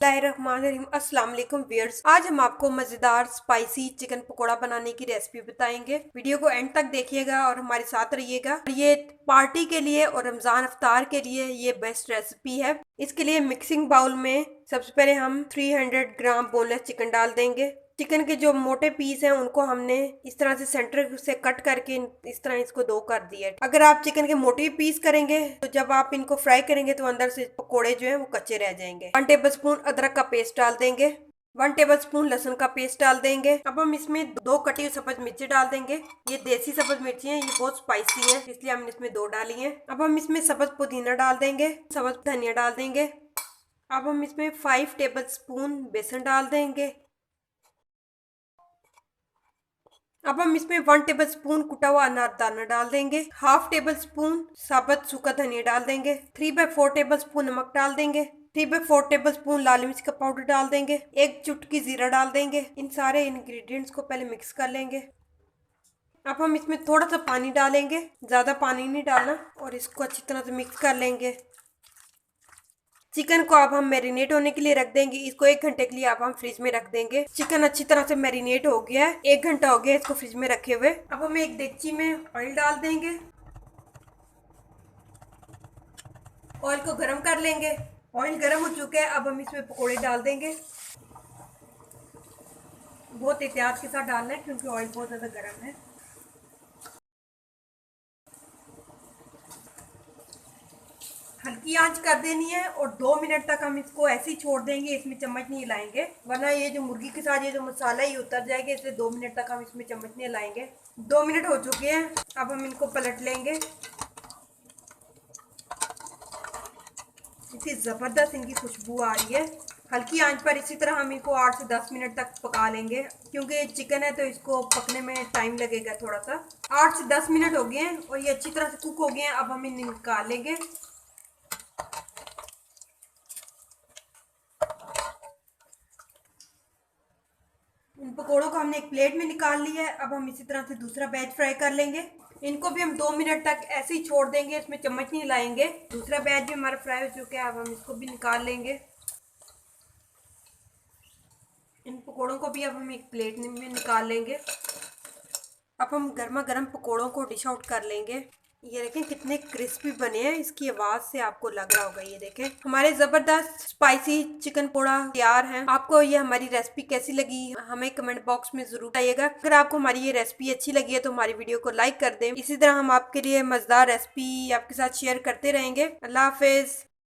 अस्सलाम वालेकुम व्यूअर्स। आज हम आपको मजेदार स्पाइसी चिकन पकोड़ा बनाने की रेसिपी बताएंगे। वीडियो को एंड तक देखिएगा और हमारे साथ रहिएगा। ये पार्टी के लिए और रमजान अफ्तार के लिए ये बेस्ट रेसिपी है। इसके लिए मिक्सिंग बाउल में सबसे पहले हम 300 ग्राम बोनलेस चिकन डाल देंगे। चिकन के जो मोटे पीस हैं उनको हमने इस तरह से सेंटर से कट करके इस तरह इसको दो कर दिया। अगर आप चिकन के मोटे पीस करेंगे तो जब आप इनको फ्राई करेंगे तो अंदर से पकोड़े जो है वो कच्चे रह जाएंगे। 1 टेबल स्पून अदरक का पेस्ट डाल देंगे। 1 टेबल स्पून लहसुन का पेस्ट डाल देंगे। अब हम इसमें 2 कटी हुई सब्ज मिर्ची डाल देंगे। ये देसी सब्ज मिर्ची है, ये बहुत स्पाइसी है, इसलिए हमने इसमें 2 डाली है। अब हम इसमें सब्ज पुदीना डाल देंगे, सब्ज धनिया डाल देंगे। अब हम इसमें 5 टेबल स्पून बेसन डाल देंगे। अब हम इसमें 1 टेबल स्पून कुटा हुआ अनारदाना डाल देंगे। हाफ टेबल स्पून साबुत सूखा धनिया डाल देंगे। 3/4 टेबल स्पून नमक डाल देंगे। 3/4 टेबल स्पून लाल मिर्च का पाउडर डाल देंगे। 1 चुटकी जीरा डाल देंगे। इन सारे इंग्रेडिएंट्स को पहले मिक्स कर लेंगे। अब हम इसमें थोड़ा सा पानी डालेंगे, ज्यादा पानी नहीं डालना, और इसको अच्छी तरह से मिक्स कर लेंगे। चिकन को अब हम मैरिनेट होने के लिए रख देंगे। इसको 1 घंटे के लिए अब हम फ्रिज में रख देंगे। चिकन अच्छी तरह से मैरिनेट हो गया है, 1 घंटा हो गया इसको फ्रिज में रखे हुए। अब हम एक देगची में ऑयल डाल देंगे। ऑयल को गर्म कर लेंगे। ऑयल गर्म हो चुका है, अब हम इसमें पकोड़े डाल देंगे। बहुत एहतियात के साथ डालना है क्योंकि ऑयल बहुत ज्यादा गर्म है। हल्की आंच कर देनी है और 2 मिनट तक हम इसको ऐसे ही छोड़ देंगे, इसमें चम्मच नहीं हिलाएंगे, वरना ये जो मुर्गी के साथ ये जो मसाला ही उतर जाएगा, इसलिए 2 मिनट तक हम इसमें चम्मच नहीं हिलाएंगे। 2 मिनट हो चुके हैं, अब हम इनको पलट लेंगे। इतनी ज़बरदस्त इनकी खुशबू आ रही है। हल्की आंच पर इसी तरह हम इनको 8 से 10 मिनट तक पका लेंगे, क्योंकि चिकन है तो इसको पकने में टाइम लगेगा थोड़ा सा। 8 से 10 मिनट हो गए हैं और ये अच्छी तरह से कुक हो गए हैं। अब हम इन्हें निकाल लेंगे। इन पकोड़ों को हमने एक प्लेट में निकाल लिया है। अब हम इसी तरह से दूसरा बैच फ्राई कर लेंगे। इनको भी हम 2 मिनट तक ऐसे ही छोड़ देंगे, इसमें चम्मच नहीं लाएंगे। दूसरा बैच भी हमारा फ्राई हो चुका है, अब हम इसको भी निकाल लेंगे। इन पकोड़ों को भी अब हम एक प्लेट में निकाल लेंगे। अब हम गर्मा गर्म पकोड़ों को डिश आउट कर लेंगे। ये देखें कितने क्रिस्पी बने हैं, इसकी आवाज से आपको लग रहा होगा। ये देखें हमारे जबरदस्त स्पाइसी चिकन पोड़ा तैयार है। आपको ये हमारी रेसिपी कैसी लगी हमें कमेंट बॉक्स में जरूर बताइएगा। अगर आपको हमारी ये रेसिपी अच्छी लगी है तो हमारी वीडियो को लाइक कर दें। इसी तरह हम आपके लिए मजेदार रेसिपी आपके साथ शेयर करते रहेंगे। अल्लाह हाफिज।